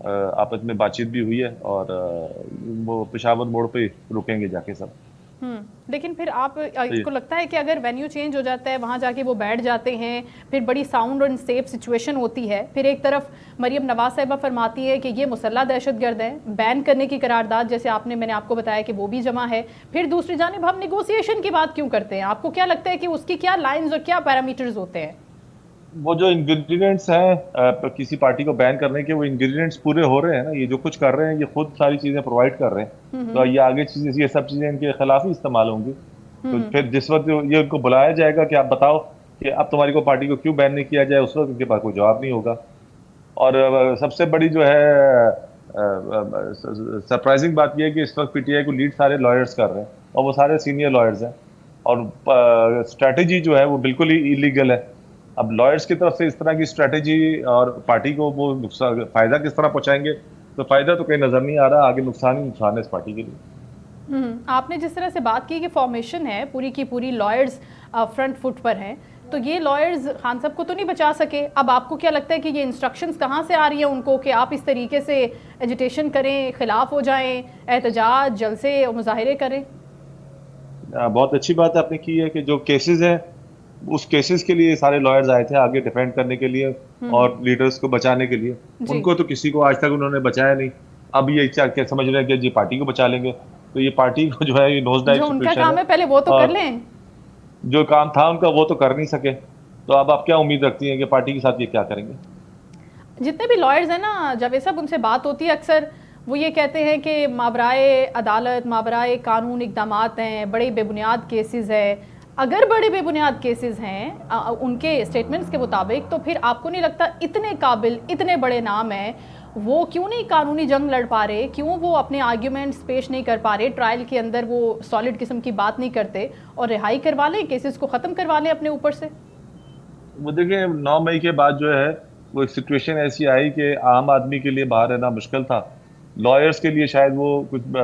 آپس میں بات چیت بھی ہوئی ہے اور وہ پشاور موڑ پہ رکیں گے جا کے سب. لیکن پھر آپ کو لگتا ہے کہ اگر وینیو چینج ہو جاتا ہے وہاں جا کے وہ بیٹھ جاتے ہیں پھر بڑی ساؤنڈ اور سیف سچویشن ہوتی ہے, پھر ایک طرف مریم نواز صاحبہ فرماتی ہے کہ یہ مسلح دہشت گرد ہیں, بین کرنے کی قرارداد جیسے میں نے آپ کو بتایا کہ وہ بھی جمع ہے, پھر دوسری جانب ہم نیگوسیشن کی بات کیوں کرتے ہیں؟ آپ کو کیا لگتا ہے کہ اس کی کیا لائنز اور کیا پیرامیٹرز ہوتے ہیں؟ وہ جو انگریڈینٹس ہیں کسی پارٹی کو بین کرنے کے, وہ انگریڈینٹس پورے ہو رہے ہیں نا, یہ جو کچھ کر رہے ہیں یہ خود ساری چیزیں پرووائڈ کر رہے ہیں, تو یہ آگے چیزیں, یہ سب چیزیں ان کے خلاف ہی استعمال ہوں گی. تو پھر جس وقت یہ ان کو بلایا جائے گا کہ آپ بتاؤ کہ اب تمہاری کو پارٹی کو کیوں بین نہیں کیا جائے, اس وقت ان کے پاس کوئی جواب نہیں ہوگا. اور سب سے بڑی جو ہے سرپرائزنگ بات یہ ہے کہ اس وقت پی ٹی آئی کو لیڈ سارے لائرز کر رہے ہیں اور وہ سارے سینئر لائرز ہیں, اور اسٹریٹجی جو ہے وہ بالکل ہی ایلیگل ہے. اب لائرز کی طرف سے اس طرح کی اسٹریٹجی اور پارٹی کو وہ فائدہ کس طرح پہنچائیں گے, تو فائدہ تو کہیں نظر نہیں آ رہا, آگے نقصان ہی نقصان ہے اس پارٹی کے لیے. آپ نے جس طرح سے بات کی کہ فارمیشن ہے پوری کی پوری لائرز فرنٹ فٹ پر ہیں, تو یہ لائرز خان صاحب کو تو نہیں بچا سکے. اب آپ کو کیا لگتا ہے کہ یہ انسٹرکشنز کہاں سے آ رہی ہیں ان کو کہ آپ اس طریقے سے ایجیٹیشن کریں, خلاف ہو جائیں, احتجاج, جلسے اور مظاہرے کریں؟ بہت اچھی بات آپ نے کی ہے کہ جو کیسز ہیں اس کیسز کے لیے سارے لائرز آئے تھے آگے ڈیفینڈ کرنے کے لیے اور لیڈرز کو بچانے کے لیے. ان کو تو کسی کو آج تک انہوں نے بچایا نہیں. اب یہ کیا سمجھ رہے ہیں کہ جی پارٹی کو بچا لیں گے, تو یہ پارٹی کو جو ہے یہ نوز ڈائیو جو ان کا سچویشن کام ہے پہلے وہ تو کر لیں. جو کام تھا ان کا وہ تو کر نہیں سکے, تو اب آپ کیا امید رکھتی ہیں کہ پارٹی کے ساتھ یہ کیا کریں گے؟ جتنے بھی لائرز ہیں نا, جب یہ سب ان سے بات ہوتی ہے اکثر وہ یہ کہتے ہیں کہ ماورائے عدالت, ماورائے قانون اقدامات ہیں, بڑے بے بنیاد کیسز ہے. اگر بڑے بے بنیاد کیسز ہیں ان کے اسٹیٹمنٹس کے مطابق, تو پھر آپ کو نہیں لگتا اتنے قابل, اتنے بڑے نام ہیں, وہ کیوں نہیں قانونی جنگ لڑ پا رہے, کیوں وہ اپنے آرگیومنٹس پیش نہیں کر پا رہے, ٹرائل کے اندر وہ سالڈ قسم کی بات نہیں کرتے اور رہائی کروا لیں, کیسز کو ختم کروا لیں اپنے اوپر سے؟ وہ دیکھیں 9 مئی کے بعد جو ہے وہ ایک سچویشن ایسی آئی کہ عام آدمی کے لیے باہر رہنا مشکل تھا. لائرز کے لیے شاید وہ کچھ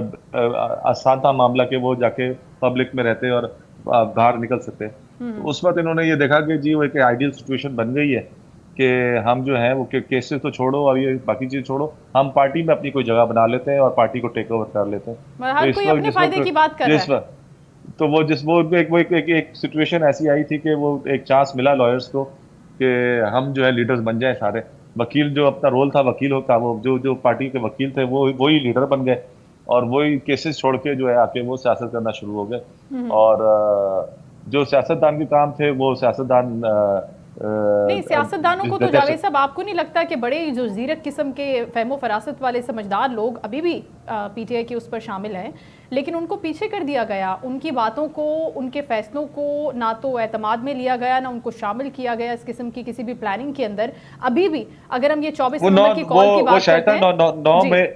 آسان تھا معاملہ کہ وہ جا کے پبلک میں رہتے اور باہر نکل سکتے. اس وقت انہوں نے یہ دیکھا کہ جی وہ ایک آئیڈیل سچویشن بن گئی ہے کہ ہم جو ہیں وہ کیسز تو چھوڑو اور یہ باقی چیز چھوڑو, ہم پارٹی میں اپنی کوئی جگہ بنا لیتے ہیں اور پارٹی کو ٹیک اوور کر لیتے ہیں. ہر کوئی اپنے فائدے کی بات کر رہا ہے. تو وہ ایک سچویشن ایسی آئی تھی کہ وہ ایک چانس ملا لائرز کو کہ ہم جو ہے لیڈرز بن جائیں سارے. وکیل جو اپنا رول تھا وکیل ہوتا, وہ جو پارٹی کے وکیل تھے وہی لیڈر بن گئے اور وہی کیسز چھوڑ کے جو ہے آ کے وہ سیاست کرنا شروع ہو گئے. اور جو سیاستدان کے کام تھے وہ سیاستدان نہیں, سیاستدانوں کو تو جاوید صاحب آپ کو نہیں لگتا کہ بڑے جو زیرک قسم کے فہم و فراست والے سمجھدار لوگ ابھی بھی پی ٹی آئی کے اس پر شامل ہیں, لیکن ان کو پیچھے کر دیا گیا, ان کی باتوں کو, ان کے فیصلوں کو نہ تو اعتماد میں لیا گیا, نہ ان کو شامل کیا گیا اس قسم کی کسی بھی پلاننگ کے اندر. ابھی بھی اگر ہم یہ 24 نومبر کی کال کی بات کرتے ہیں,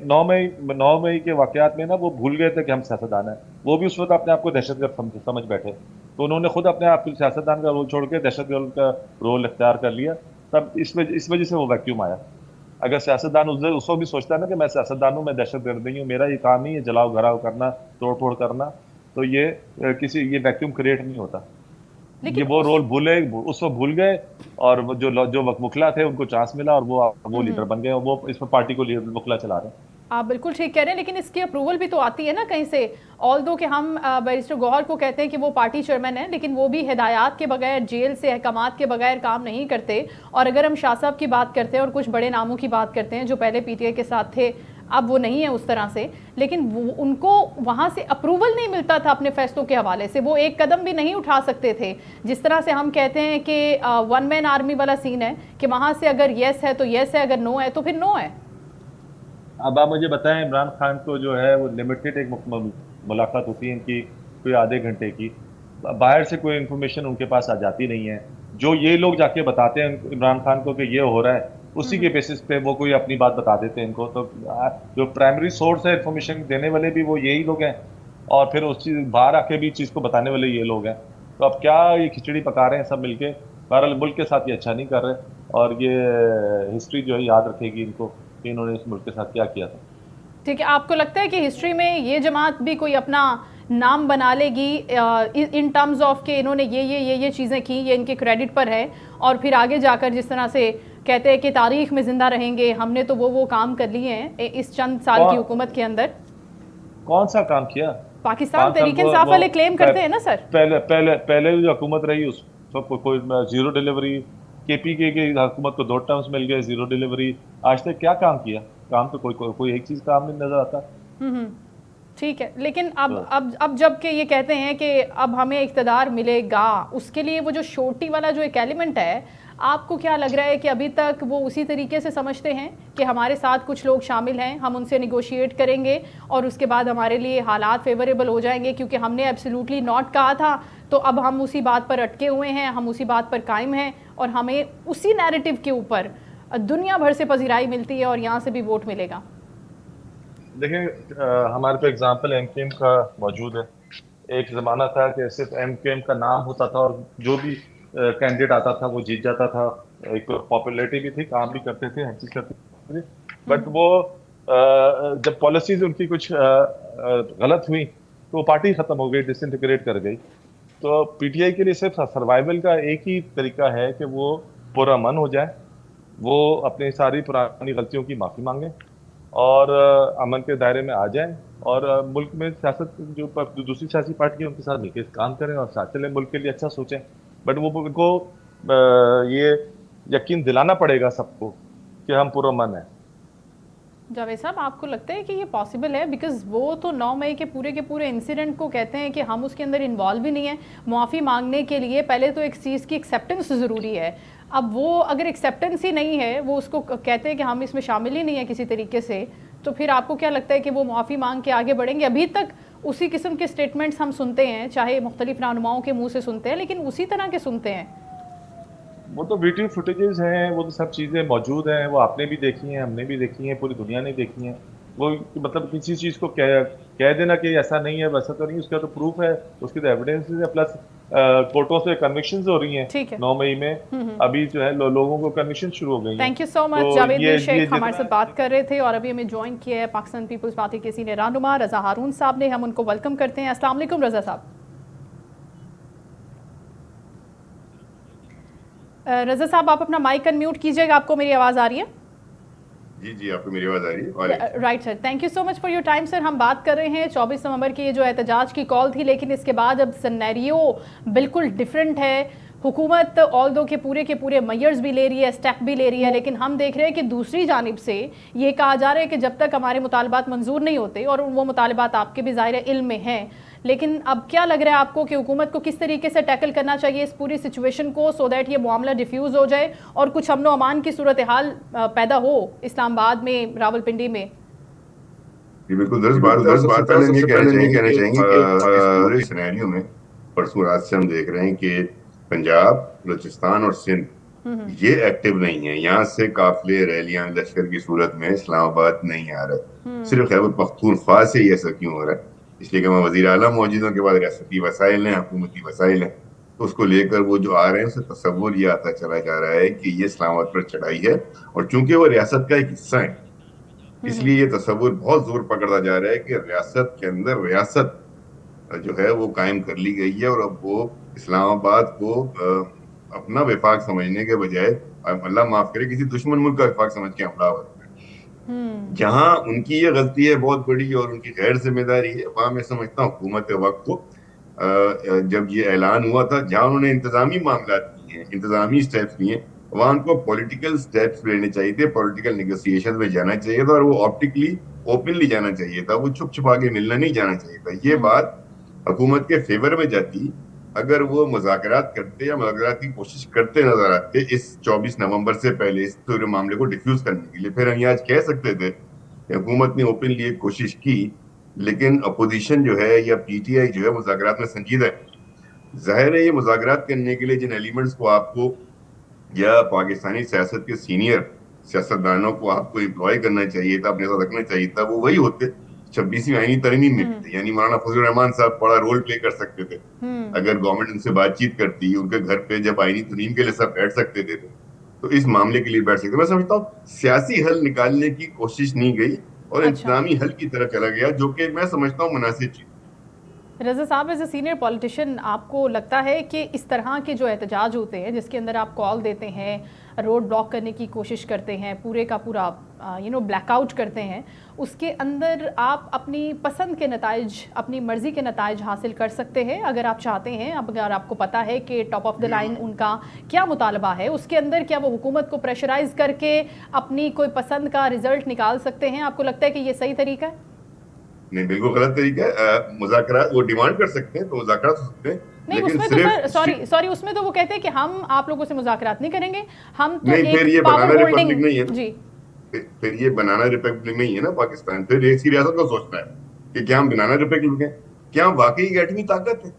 9 مئی کے واقعات میں نا وہ بھول گئے تھے کہ ہم سیاستدان ہیں. وہ بھی اس وقت اپنے آپ کو دہشت گرد سمجھ بیٹھے, تو انہوں نے خود اپنے آپ کو سیاستدان کا رول چھوڑ کے دہشت گرد کا رول اختیار کر لیا. تب اس وجہ سے وہ ویکیوم آیا. اگر سیاستدان اس وقت بھی سوچتا ہے نا کہ میں سیاستدان ہوں, میں دہشت گرد نہیں ہوں, میرا یہ کام نہیں ہے جلاؤ گھراؤ کرنا, توڑ پھوڑ کرنا, تو یہ ویکیوم کریٹ نہیں ہوتا. یہ وہ رول اس وقت بھول گئے, اور جو وکلا تھے ان کو چانس ملا اور وہ لیڈر بن گئے, اور وہ اس پر پارٹی کو وکلا چلا رہے ہیں. آپ بالکل ٹھیک کہہ رہے ہیں, لیکن اس کی اپروول بھی تو آتی ہے نا کہیں سے. آلدو کہ ہم بیرسٹر گوہر کو کہتے ہیں کہ وہ پارٹی چیئرمین ہیں, لیکن وہ بھی ہدایات کے بغیر, جیل سے احکامات کے بغیر کام نہیں کرتے. اور اگر ہم شاہ صاحب کی بات کرتے ہیں اور کچھ بڑے ناموں کی بات کرتے ہیں جو پہلے پی ٹی آئی کے ساتھ تھے, اب وہ نہیں ہے اس طرح سے, لیکن ان کو وہاں سے اپروول نہیں ملتا تھا اپنے فیصلوں کے حوالے سے, وہ ایک قدم بھی نہیں اٹھا سکتے تھے. جس طرح سے ہم کہتے ہیں کہ ون مین آرمی والا سین ہے کہ وہاں سے اگر یس ہے تو یس ہے, اگر نو ہے تو پھر نو ہے. اب آپ مجھے بتائیں, عمران خان کو جو ہے وہ لمیٹڈ ایک ملاقات ہوتی ہے ان کی, کوئی آدھے گھنٹے کی, باہر سے کوئی انفارمیشن ان کے پاس آ جاتی نہیں ہے. جو یہ لوگ جا کے بتاتے ہیں عمران خان کو کہ یہ ہو رہا ہے, اسی کے بیسس پہ وہ کوئی اپنی بات بتا دیتے ہیں ان کو. تو جو پرائمری سورس ہے انفارمیشن دینے والے بھی وہ یہی لوگ ہیں, اور پھر اس چیز باہر آ کے بھی چیز کو بتانے والے یہ لوگ ہیں. تو اب کیا یہ کھچڑی پکا رہے ہیں سب مل کے. بہرحال ملک کے ساتھ یہ اچھا نہیں کر رہے, اور یہ ہسٹری جو ہے یاد رکھے گی ان کو کہ انہوں نے اس ملک کے ساتھ کیا کیا تھا. ٹھیک ہے, آپ کو لگتا ہے کہ ہسٹری میں یہ جماعت بھی کوئی اپنا نام بنا لے گی ان ٹرمز آف کہ انہوں نے یہ چیزیں کی, یہ ان کے کریڈٹ پر ہے, اور پھر آگے جا کر جس طرح سے کہتے ہیں کہ تاریخ میں زندہ رہیں گے, ہم نے تو وہ کام کر لیے ہیں اس چند سال کی حکومت کے اندر. کون سا کام کیا؟ پاکستان تحریک انصاف والے کلیم کرتے ہیں نا سر. پہلے جو حکومت رہی اس سب کوئی زیرو ڈیلیوری, کے پی کے حکومت کو 2 ٹرمز مل گئے, زیرو ڈیلیوری. آج تک کیا کام کیا؟ کام تو کوئی ایک چیز کام نہیں نظر آتا. ٹھیک ہے, لیکن اب جب کہ یہ کہتے ہیں کہ اب ہمیں اقتدار ملے گا, اس کے لیے وہ جو شورٹی والا جو ایک ایلیمنٹ ہے, آپ کو کیا لگ رہا ہے کہ ابھی تک وہ اسی طریقے سے سمجھتے ہیں کہ ہمارے ساتھ کچھ لوگ شامل ہیں, ہم ان سے نیگوشیٹ کریں گے اور اس کے بعد ہمارے لیے حالات فیوریبل ہو جائیں گے کیونکہ ہم نے ایبسلیوٹلی ناٹ کہا تھا, تو اب ہم اسی بات پر اٹکے ہوئے ہیں, ہم اسی بات پر قائم ہیں اور ہمیں اسی نیریٹو کے اوپر دنیا بھر سے پذیرائی ملتی ہے اور یہاں سے بھی ووٹ ملے گا؟ دیکھیں ہمارے پہ ایگزامپل ایم کیو ایم کا موجود ہے. ایک زمانہ تھا کہ صرف ایم کیو ایم کا نام ہوتا تھا اور جو بھی کینڈیڈیٹ آتا تھا وہ جیت جاتا تھا. ایک پاپولیرٹی بھی تھی, کام بھی کرتے تھے, ہر چیز کرتے تھے, بٹ وہ جب پالیسیز ان کی کچھ غلط ہوئی تو وہ پارٹی ختم ہو گئی, ڈس انٹیگریٹ کر گئی. تو پی ٹی آئی کے لیے صرف سروائیول کا ایک ہی طریقہ ہے کہ وہ پرامن ہو جائے, وہ اپنی ساری پرانی غلطیوں کی معافی مانگیں اور امن کے دائرے میں آ جائیں, اور ملک میں سیاست جو دوسری سیاسی پارٹی ہے ان کے ساتھ مل کے کام کریں اور ساتھ چلیں, ملک کے لیے اچھا سوچیں. بٹ وہ ان کو یہ یقین دلانا پڑے گا سب کو کہ ہم پرامن ہیں. جاوید صاحب, آپ کو لگتا ہے کہ یہ پاسبل ہے؟ بیکاز وہ تو 9 مئی کے پورے انسیڈنٹ کو کہتے ہیں کہ ہم اس کے اندر انوالو بھی نہیں ہیں. معافی مانگنے کے لیے پہلے تو ایک چیز کی ایکسیپٹنس ضروری ہے. اب وہ اگر ایکسیپٹنس ہی نہیں ہے, وہ اس کو کہتے ہیں کہ ہم اس میں شامل ہی نہیں ہیں کسی طریقے سے, تو پھر آپ کو کیا لگتا ہے کہ وہ معافی مانگ کے آگے بڑھیں گے؟ ابھی تک اسی قسم کے سٹیٹمنٹس ہم سنتے ہیں, چاہے مختلف رہنماؤں کے منہ سے سنتے ہیں, لیکن اسی طرح کے سنتے ہیں. وہ تو ویڈیو فوٹیجز ہیں, وہ تو سب چیزیں موجود ہیں, وہ آپ نے بھی دیکھی ہیں, ہم نے بھی دیکھی ہیں, پوری دنیا نے دیکھی ہیں. وہ مطلب کسی چیز کو کہہ دینا کہ ایسا نہیں ہے ویسا تو نہیں, اس کا تو پروف ہے, اس کی تو ایویڈنس ہے, پلس کورٹوں سے کنوکشنز ہو رہی ہیں. 9 مئی میں ابھی جو ہے لوگوں کو کنوکشن شروع ہو گئی ہیں. تھینک یو سو مچ. جاوید میر شیخ ہمارے ساتھ بات کر رہے تھے اور ابھی ہمیں جوائن کیا ہے پاکستان پیپلز پارٹی کے سینئر رہنما رضا ہارون صاحب نے, ہم ان کو ویلکم کرتے ہیں. السلام علیکم رضا صاحب. رضا صاحب, آپ اپنا مائک انمیوٹ کیجئے گا, آپ کو میری آواز آ رہی ہے؟ جی آپ کو میری آواز آ رہی ہے؟ Right sir, thank you so much for your time sir. ہم بات کر رہے ہیں 24 نومبر کی یہ جو احتجاج کی کال تھی, لیکن اس کے بعد اب سینیریو بالکل ڈیفرنٹ ہے. حکومت آلدو کے پورے میئرز بھی لے رہی ہے, اسٹیپ بھی لے رہی ہے, لیکن ہم دیکھ رہے ہیں کہ دوسری جانب سے یہ کہا جا رہا ہے کہ جب تک ہمارے مطالبات منظور نہیں ہوتے, اور وہ مطالبات آپ کے بھی ظاہر علم میں ہیں, لیکن اب کیا لگ رہا ہے آپ کو کہ حکومت کو کس طریقے سے ٹیکل کرنا چاہیے اس پوری سچویشن کو, سو دیٹ یہ معاملہ ڈیفیوز ہو جائے اور کچھ امن و امان کی صورتحال پیدا ہو اسلام آباد میں, راولپنڈی میں؟ جی بالکل درست بات ہے. سب سے پہلے ہم یہ کہنا چاہیں گے کہ اس پورے سینیریو میں پرسوں رات سے ہم دیکھ رہے ہیں کہ پنجاب, بلوچستان اور سندھ یہ ایکٹیو نہیں ہے. یہاں سے قافلے, ریلیاں لشکر کی صورت میں اسلام آباد نہیں آ رہے. صرف خیبر پختونخوا سے ہی ایسا کیوں ہو رہا ہے؟ اس لیے کہ وہاں وزیر اعلیٰ موجود ہیں, کے بعد ریاستی وسائل ہیں, حکومتی وسائل ہیں, تو اس کو لے کر وہ جو آ رہے ہیں اسے تصور یہ آتا چلا جا رہا ہے کہ یہ اسلام آباد پر چڑھائی ہے, اور چونکہ وہ ریاست کا ایک حصہ ہے اس لیے یہ تصور بہت زور پکڑتا جا رہا ہے کہ ریاست کے اندر ریاست جو ہے وہ قائم کر لی گئی ہے, اور اب وہ اسلام آباد کو اپنا وفاق سمجھنے کے بجائے, اللہ معاف کرے, کسی دشمن ملک کا وفاق سمجھ کے حملہ ہو. جہاں ان کی یہ غلطی ہے بہت بڑی اور ان کی غیر ذمہ داری ہے, وہاں میں سمجھتا ہوں حکومت وقت کو جب یہ اعلان ہوا تھا, جہاں انہوں نے انتظامی معاملات کیے ہیں, انتظامی سٹیپس لیے, وہاں ان کو پولیٹیکل سٹیپس لینے چاہیے تھے, پولیٹیکل نیگوسیشن میں جانا چاہیے تھا, اور وہ آپٹیکلی اوپنلی جانا چاہیے تھا, وہ چھپ چھپا کے ملنا نہیں جانا چاہیے تھا. یہ بات حکومت کے فیور میں جاتی اگر وہ مذاکرات کرتے یا مذاکرات کی کوشش کرتے نظر آتے اس 24 نومبر سے پہلے اس پورے معاملے کو ڈیفیوز کرنے کے لیے. پھر ہم یہ آج کہہ سکتے تھے کہ حکومت نے اوپنلی ایک کوشش کی, لیکن اپوزیشن جو ہے یا پی ٹی آئی جو ہے مذاکرات میں سنجیدہ ہے. ظاہر ہے یہ مذاکرات کرنے کے لیے جن ایلیمنٹس کو آپ کو یا پاکستانی سیاست کے سینئر سیاستدانوں کو آپ کو امپلائی کرنا چاہیے تھا, اپنے ساتھ رکھنا چاہیے تھا, وہ وہی ہوتے 26ویں آئینی ترمیم میں بھی تھے. یعنی مولانا فضل الرحمان صاحب بڑا رول پلے کر سکتے تھے اگر گورنمنٹ ان سے بات چیت کرتی, ان کے گھر پہ جب آئینی ترمیم کے لیے سب بیٹھ سکتے تھے تو اس معاملے کے لیے بیٹھ سکتے. میں سمجھتا ہوں سیاسی حل نکالنے کی کوشش نہیں گئی اور انتظامی حل کی طرف چلا گیا, جو کہ میں سمجھتا ہوں مناسب چیز. رضا صاحب ایز اے سینئر پولیٹیشین آپ کو لگتا ہے کہ اس طرح کے جو احتجاج ہوتے ہیں جس کے اندر آپ کال دیتے ہیں, روڈ بلاک کرنے کی کوشش کرتے ہیں, پورے کا پورا بلیک آؤٹ کرتے ہیں, اس کے اندر آپ اپنی پسند کے نتائج, اپنی مرضی کے نتائج حاصل کر سکتے ہیں اگر آپ چاہتے ہیں؟ اگر آپ کو پتہ ہے کہ ٹاپ آف دا لائن ان کا کیا مطالبہ ہے, اس کے اندر کیا وہ حکومت کو پریشرائز کر کے اپنی کوئی پسند کا رزلٹ نکال سکتے ہیں؟ آپ کو لگتا ہے کہ یہ صحیح طریقہ ہے؟ نہیں, بالکل غلط طریقہ ہے. مذاکرات وہ ڈیمانڈ کر سکتے ہیں تو مذاکرات ہو سکتے ہیں, نہیں اس میں تو سوری اس میں تو وہ کہتے ہیں کہ ہم آپ لوگوں سے مذاکرات نہیں کریں گے, ہم تو ایک پاور ہولڈنگ. جی, پھر یہ بنانا ریپبلک نہیں ہے نا پاکستان. پھر ایک کی ریاست کو سوچنا ہے کہ کیا ہم بنانا ریپبلک ہیں, کیا واقعی ایک ایٹمی طاقت ہے,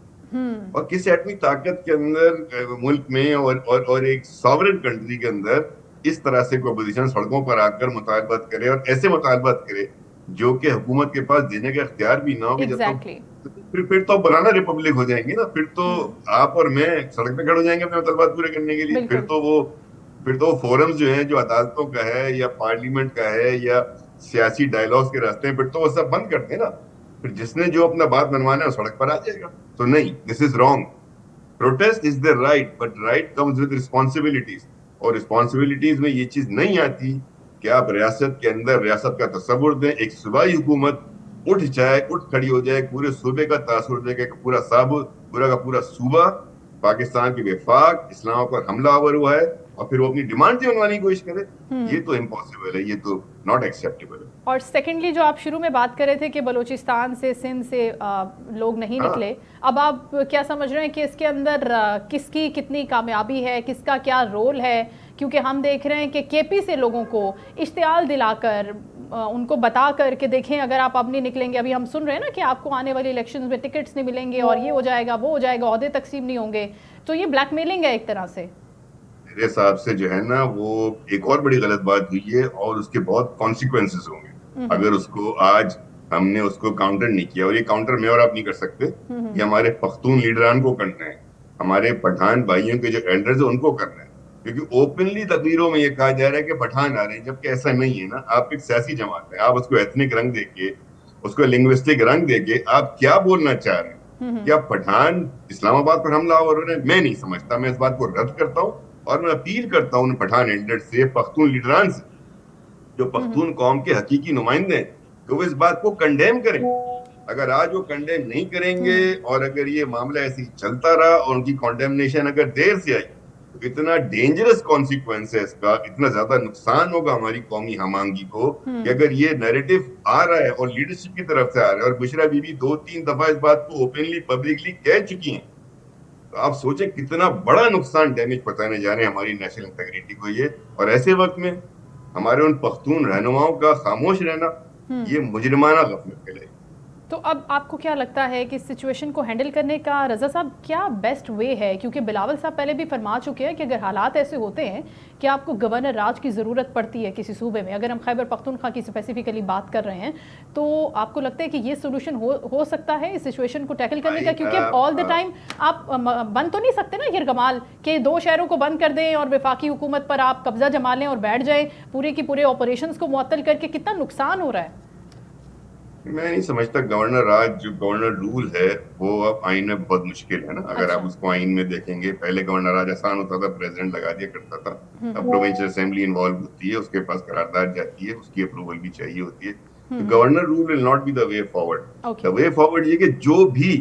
اور کس ایٹمی طاقت کے اندر ملک میں اور ایک ساورن کنٹری کے اندر اس طرح سے کوئی اپوزیشن سڑکوں پر آ کر مطالبات کرے, اور ایسے مطالبات کرے جو کہ حکومت کے پاس دینے کا اختیار بھی نہ ہو. پھر تو بنانا ریپبلک ہو جائیں گے نا, پھر تو آپ اور میں سڑک پہ کھڑے ہو جائیں گے اپنے مطالبات پورے کرنے کے لیے. پھر تو فورمز جو ہیں جو عدالتوں کا ہے یا پارلیمنٹ کا ہے یا سیاسی ڈائیلاگز کے راستے ہیں, پھر تو وہ سب بند کر دیں نا. پھر جس نے جو اپنا بات منوانا ہے وہ سڑک پر آ جائے گا. تو نہیں, this is wrong. Protest is the right, but right comes with responsibilities, اور ریسپانسبلٹیز میں یہ چیز نہیں آتی کہ آپ ریاست کے اندر ریاست کا تصور دیں. ایک صوبائی حکومت اٹھ کھڑی ہو جائے, پورے صوبے کا تاثر دے کہ پورا کا پورا صوبہ پاکستان کے وفاق اسلام پر حملہ آور ہوا ہے, اور پھر وہ اپنی ڈیمانڈ منوانے کی کوشش کرے. یہ تو امپاسبل ہے, یہ تو ناٹ ایکسیپٹیبل ہے. اور سیکنڈلی جو آپ شروع میں بات کر رہے تھے کہ بلوچستان سے, سندھ سے لوگ نہیں نکلے, اب آپ کیا سمجھ رہے ہیں کہ اس کے اندر کس کی کتنی کامیابی ہے, کس کا کیا رول ہے؟ کیونکہ ہم دیکھ رہے ہیں کہ کے پی سے لوگوں کو اشتعال دلا کر, ان کو بتا کر کہ دیکھیں اگر آپ اب نہیں نکلیں گے, ابھی ہم سن رہے ہیں نا کہ آپ کو آنے والی الیکشنز میں ٹکٹس نہیں ملیں گے اور یہ ہو جائے گا, وہ ہو جائے گا, عہدے تقسیم نہیں ہوں گے, تو یہ بلیک میلنگ ہے ایک طرح سے. میرے حساب سے جو ہے نا وہ ایک اور بڑی غلط بات ہوئی ہے, اور اس کے بہت کانسیکوینسز ہوں گے اگر اس کو آج ہم نے اس کو کاؤنٹر نہیں کیا. اور یہ کاؤنٹر میں اور آپ نہیں کر سکتے, یہ ہمارے پختون لیڈران کو کرنا ہے, ہمارے پٹھان بھائیوں کے جو ایلڈرز ہیں ان کو کرنا ہے. کیونکہ اوپنلی تقریروں میں یہ کہا جا رہا ہے کہ پٹھان آ رہے ہیں, جبکہ ایسا نہیں ہے نا. آپ ایک سیاسی جماعت ہے, آپ اس کو ایتھنک رنگ دے کے, اس کو لنگوسٹک رنگ دے کے آپ کیا بولنا چاہ رہے ہیں؟ کیا پٹھان اسلام آباد پر حملہ ہو رہے ہیں؟ میں نہیں سمجھتا. میں اس بات کو رد کرتا ہوں, اور میں اپیل کرتا ہوں ان پٹھان ایلڈر سے, پختون لیڈران سے, جو پختون قوم کے حقیقی نمائندے ہیں, کہ وہ اس بات کو کنڈیم کریں. اگر آج وہ کنڈیم نہیں کریں گے, اور اگر یہ معاملہ ایسے ہی چلتا رہا اور ان کی کنڈیمنیشن اگر دیر سے آئی, تو اتنا ڈینجرس کانسیکوینس ہے اس کا, اتنا زیادہ نقصان ہوگا ہماری قومی ہم آہنگی کو, کہ اگر یہ نیریٹو آ رہا ہے اور لیڈرشپ کی طرف سے آ رہا ہے, اور بشرا بی بی 2-3 دفعہ اس بات کو اوپنلی پبلکلی کہہ چکی ہیں, تو آپ سوچیں کتنا بڑا نقصان ڈیمیج پہنچانے جا رہے ہیں ہماری نیشنل انٹیگریٹی کو یہ. اور ایسے وقت میں ہمارے ان پختون رہنماؤں کا خاموش رہنا یہ مجرمانہ غفلت کہلائے. تو اب آپ کو کیا لگتا ہے کہ اس سچویشن کو ہینڈل کرنے کا رضا صاحب کیا بیسٹ وے ہے؟ کیونکہ بلاول صاحب پہلے بھی فرما چکے ہیں کہ اگر حالات ایسے ہوتے ہیں کہ آپ کو گورنر راج کی ضرورت پڑتی ہے کسی صوبے میں, اگر ہم خیبر پختونخوا کی اسپیسیفکلی بات کر رہے ہیں, تو آپ کو لگتا ہے کہ یہ سولوشن ہو سکتا ہے اس سچویشن کو ٹیکل کرنے کا؟ کیونکہ اب آل دا ٹائم آپ بند تو نہیں سکتے نا یرغمال کہ 2 شہروں کو بند کر دیں اور وفاقی حکومت پر آپ قبضہ جما لیں اور بیٹھ جائیں, پورے کی پورے آپریشنز کو معطل کر کے کتنا نقصان ہو رہا ہے. میں نہیں سمجھتا گورنر راج جو گورنر رول ہے وہ اب آئین میں بہت مشکل ہے نا. اگر آپ اس کو آئین میں دیکھیں گے, پہلے گورنر راج آسان ہوتا تھا, پریزیڈنٹ لگا دیا کرتا تھا. اب پروونشل اسمبلی انوالو ہوتی ہے, اس کے پاس قرارداد جاتی ہے, اس کی اپروول بھی چاہیے ہوتی ہے. Governor rule will not be the way forward. The way forward یہ کہ جو بھی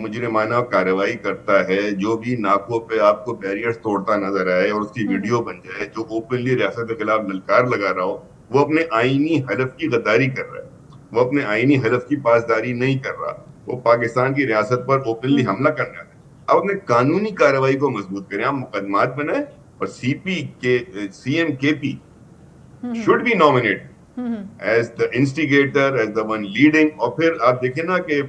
مجرمانہ کارروائی کرتا ہے, جو بھی ناکوں پہ آپ کو بیریئرز توڑتا نظر آئے اور اس کی ویڈیو بن جائے, جو اوپنلی ریاست کے خلاف للکار لگا رہا ہو, وہ اپنے آئینی ہدف کی غداری کر رہا ہے, وہ اپنے آئینی ہدف کی پاسداری نہیں کر رہا, وہ پاکستان کی ریاست پر اوپنلی حملہ کرنا ہے. اب اپنے قانونی کارروائی کو مضبوط کریں, آپ مقدمات بنائیں, اور سی ایم کے پی should be nominated as the instigator, as the one leading. اور پھر آپ دیکھیں نا کہ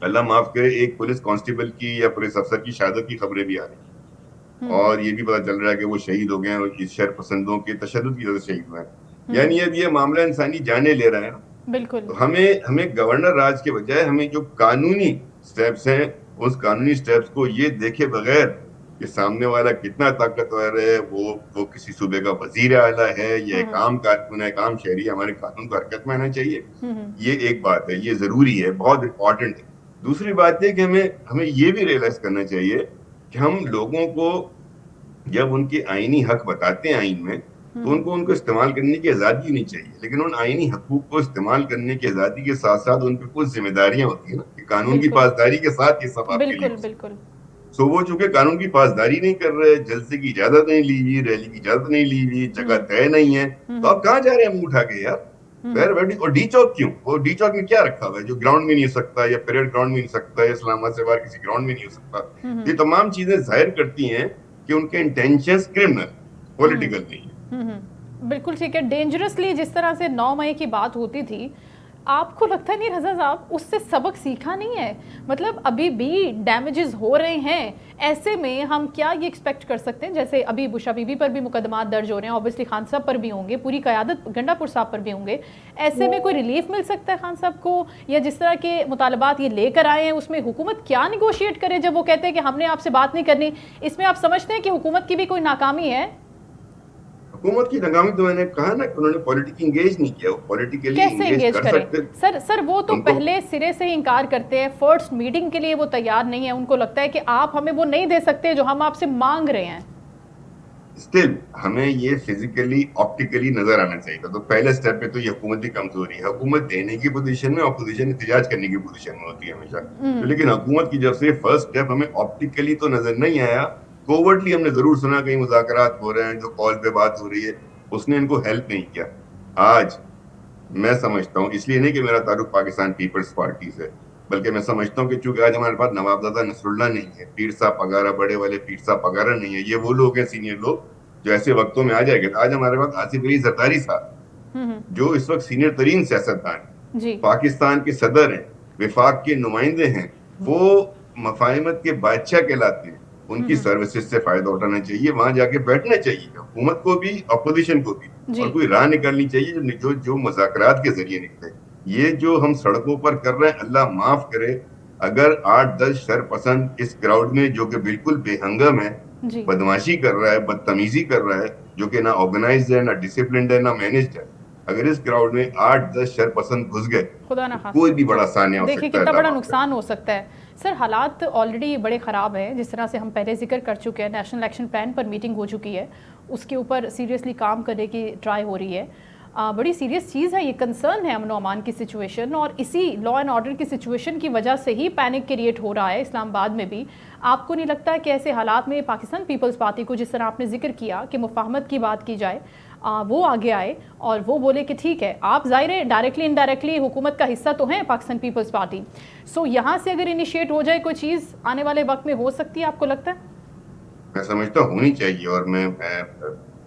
اللہ معاف کرے, ایک پولیس کانسٹیبل کی یا پولیس افسر کی شہادت کی خبریں بھی آ رہی, اور یہ بھی پتا چل رہا ہے کہ وہ شہید ہو گئے ہیں, اور اس شر پسندوں کے تشدد کی وجہ سے شہید ہوئے ہیں. یعنی یہ معاملہ انسانی جانیں لے رہا ہے. بالکل. تو ہمیں گورنر راج کے بجائے ہمیں جو قانونی سٹیپس ہیں, اس قانونی سٹیپس کو یہ دیکھے بغیر کہ سامنے والا کتنا طاقتور ہے, وہ کسی صوبے کا وزیر اعلیٰ ہے یا ایک عام کارکن ہے, ایک عام شہری ہے, ہمارے قانون کو حرکت میں آنا چاہیے. یہ ایک بات ہے, یہ ضروری ہے, بہت امپورٹنٹ ہے. دوسری بات یہ کہ ہمیں یہ بھی ریئلائز کرنا چاہیے کہ ہم لوگوں کو جب ان کے آئینی حق بتاتے ہیں آئین میں تو ان کو استعمال کرنے کی آزادی نہیں چاہیے، لیکن ان آئینی حقوق کو استعمال کرنے کی آزادی کے ساتھ ساتھ ان پہ کچھ ذمہ داریاں ہوتی ہیں نا کہ قانون کی پاسداری کے ساتھ یہ سب آپ کے لیے بالکل سو وہ چونکہ قانون کی پاسداری نہیں کر رہے، جلسے کی اجازت نہیں لی ہوئی، ریلی کی اجازت نہیں لی ہوئی، جگہ طے نہیں ہے، تو آپ کہاں جا رہے ہیں منہ اٹھا کے یار؟ اور ڈی چوک کیوں؟ وہ ڈی چوک میں کیا رکھا ہوا ہے جو گراؤنڈ میں نہیں ہو سکتا، یا پریڈ گراؤنڈ میں نہیں ہو سکتا، یا اسلام آباد سے باہر کسی گراؤنڈ میں نہیں ہو سکتا؟ یہ تمام چیزیں ظاہر کرتی ہیں کہ ان کے انٹینشنز کرمنل، پولیٹیکل نہیں ہے۔ بالکل ٹھیک ہے. ڈینجرسلی جس طرح سے 9 مئی کی بات ہوتی تھی، آپ کو لگتا نہیں رضا صاحب اس سے سبق سیکھا نہیں ہے؟ مطلب ابھی بھی ڈیمیجز ہو رہے ہیں، ایسے میں ہم کیا یہ ایکسپیکٹ کر سکتے ہیں؟ جیسے ابھی بشرا بی بی پر بھی مقدمات درج ہو رہے ہیں، اوبیسلی خان صاحب پر بھی ہوں گے، پوری قیادت گنڈا پور صاحب پر بھی ہوں گے، ایسے میں کوئی ریلیف مل سکتا ہے خان صاحب کو؟ یا جس طرح کے مطالبات یہ لے کر آئے ہیں اس میں حکومت کیا نیگوشیٹ کرے جب وہ کہتے ہیں کہ ہم نے آپ سے بات نہیں کرنی؟ اس میں آپ سمجھتے ہیں کہ حکومت کی بھی کوئی ناکامی ہے؟ حکومت کی ناکامی تو میں نے کہا نا کہ انہوں نے پولیٹیکلی انگیج نہیں کیا. وہ پولیٹیکلی کیسے انگیج کر سکتے؟ سر وہ تو پہلے سرے سے ہی انکار کرتے ہیں، فرسٹ میٹنگ کے لیے وہ تیار نہیں ہے، ان کو لگتا ہے کہ آپ ہمیں وہ نہیں دے سکتے جو ہم آپ سے مانگ رہے ہیں. اسٹل ہمیں یہ فزیکلی آپٹیکلی نظر آنا چاہیے تھا. تو پہلے سٹیپ پہ تو یہ حکومت کی کمزوری ہے. حکومت دینے کی پوزیشن میں، اپوزیشن احتجاج کرنے کی پوزیشن میں ہوتی ہے ہمیشہ. لیکن حکومت کی جب سے فرسٹ سٹیپ ہمیں آپٹیکلی تو نظر نہیں آیا، کوورٹلی ہم نے ضرور سنا کہیں مذاکرات ہو رہے ہیں، جو کال پہ بات ہو رہی ہے، اس نے ان کو ہیلپ نہیں کیا. آج میں سمجھتا ہوں، اس لیے نہیں کہ میرا تعلق پاکستان پیپلز پارٹی سے، بلکہ میں سمجھتا ہوں کہ چونکہ آج ہمارے پاس نوابزادہ نصر اللہ نہیں ہے، پیر صاحب پگارا، بڑے والے پیر صاحب پگارا نہیں ہے، یہ وہ لوگ ہیں سینئر لوگ جو ایسے وقتوں میں آ جائے گا. آج ہمارے پاس آصف علی زرداری صاحب جو اس وقت سینئر ترین سیاستدان ہیں، پاکستان کے صدر ہیں، وفاق کے نمائندے ہیں، وہ مفاہمت کے بادشاہ کہلاتے ہیں. ان کی سروسز سے فائدہ اٹھانا چاہیے، وہاں جا کے بیٹھنا چاہیے، حکومت کو بھی اپوزیشن کو بھی، اور کوئی راہ نکالنی چاہیے جو مذاکرات کے ذریعے نکلے. یہ جو ہم سڑکوں پر کر رہے ہیں، اللہ معاف کرے، اگر 8-10 شر پسند اس کراؤڈ میں جو کہ بالکل بے ہنگم ہے، بدماشی کر رہا ہے، بدتمیزی کر رہا ہے، جو کہ نہ آرگنائزڈ ہے، نہ ڈسپلنڈ ہے، نہ مینجڈ ہے، اگر اس کراؤڈ میں 8-10 شر پسند گھس گئے، خدا نہ خواستہ کوئی بھی بڑا سانیہ ہو سکتا ہے. دیکھیں کتنا بڑا نقصان ہو سکتا ہے. سر حالات آلریڈی بڑے خراب ہیں، جس طرح سے ہم پہلے ذکر کر چکے ہیں. نیشنل ایکشن پلان پر میٹنگ ہو چکی ہے، اس کے اوپر سیریسلی کام کرنے کی ٹرائی ہو رہی ہے. بڑی سیریس چیز ہے، یہ کنسرن ہے امن و امان کی سچویشن، اور اسی لا اینڈ آرڈر کی سچویشن کی وجہ سے ہی پینک کریٹ ہو رہا ہے اسلام آباد میں بھی. آپ کو نہیں لگتا ہے کہ ایسے حالات میں پاکستان پیپلز پارٹی کو، جس طرح آپ نے ذکر کیا کہ مفاہمت کی بات کی جائے، وہ آگے آئے اور وہ بولے کہ ٹھیک ہے، آپ ظاہر ہے ڈائریکٹلی انڈائریکٹلی حکومت کا حصہ تو ہیں پاکستان پیپلز پارٹی، سو یہاں سے اگر انیشیٹ ہو جائے کوئی چیز آنے والے وقت میں ہو سکتی ہے؟ آپ کو لگتا ہے؟ میں سمجھتا ہونی چاہیے، اور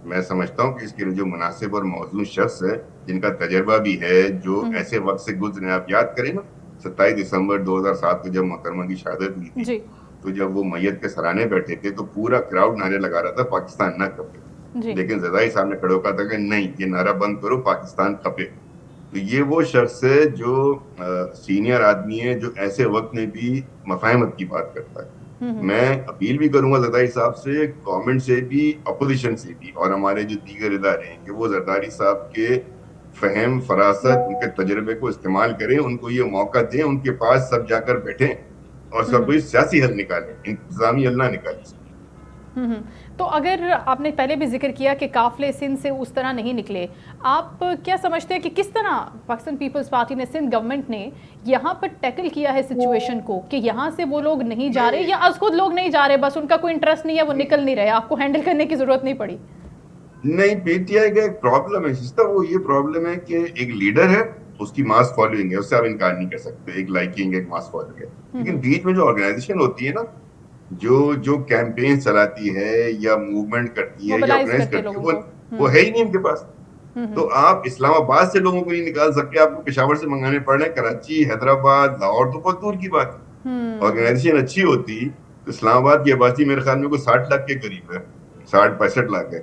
میں سمجھتا ہوں کہ اس کے لیے جو مناسب اور موزوں شخص ہے، جن کا تجربہ بھی ہے، جو ایسے وقت سے گزرے. آپ یاد کریں نا 27 دسمبر 2007 کو جب محترمہ کی شہادت ہوئی تھی، تو جب وہ میت کے سرانے بیٹھے تھے تو پورا کراؤڈ نعرے لگا رہا تھا پاکستان نہ کھپے، لیکن زرداری صاحب نے کھڑے ہو کہا تھا کہ نہیں، یہ نعرہ بند کرو، پاکستان کھپے. تو یہ وہ شخص ہے جو سینئر آدمی ہے، جو ایسے وقت میں بھی مفاہمت کی بات کرتا ہے. میں اپیل بھی کروں گا زرداری صاحب سے، گورنمنٹ سے بھی، اپوزیشن سے بھی، اور ہمارے جو دیگر ادارے ہیں، کہ وہ زرداری صاحب کے فہم، فراست، ان کے تجربے کو استعمال کریں، ان کو یہ موقع دیں، ان کے پاس سب جا کر بیٹھیں اور سب کوئی سیاسی حل نکالیں، انتظامی حل نہ نکالیں. تو اگر آپ نے پہلے بھی ذکر کیا کہ قافلے سندھ سے اس طرح نہیں نکلے، آپ کیا سمجھتے ہیں کہ کس طرح پاکستان پیپلز پارٹی نے، سندھ گورنمنٹ نے یہاں پر ٹیکل کیا ہے سچویشن کو، کہ یہاں سے وہ لوگ نہیں جا رہے، یا از خود لوگ نہیں جا رہے، بس ان کا کوئی انٹرسٹ نہیں ہے، وہ نکل نہیں رہے، آپ کو ہینڈل کرنے کی ضرورت نہیں پڑی؟ نہیں، پی ٹی آئی کا ایک پرابلم ہے سسٹر، وہ یہ پرابلم ہے کہ ایک لیڈر ہے، اس کی ماس فالوئنگ ہے، اس سے آپ انکار نہیں کر سکتے، ایک لائکنگ، ایک ماس فالوئنگ ہے. لیکن بیچ میں جو آرگنائزیشن ہوتی ہے نا، جو کیمپین چلاتی ہے یا موومنٹ کرتی ہے یا آرگنائز کرتی ہے، وہ ہے ہی نہیں ان کے پاس. تو آپ اسلام آباد سے لوگوں کو نہیں نکال سکتے، آپ کو پشاور سے منگانے پڑ رہے ہیں، کراچی، حیدرآباد، لاہور تو بہت دور کی بات ہے. آرگنائزیشن اچھی ہوتی تو اسلام آباد کی آبادی میرے خیال میں کوئی 60 لاکھ کے قریب ہے، 60-65 لاکھ ہے.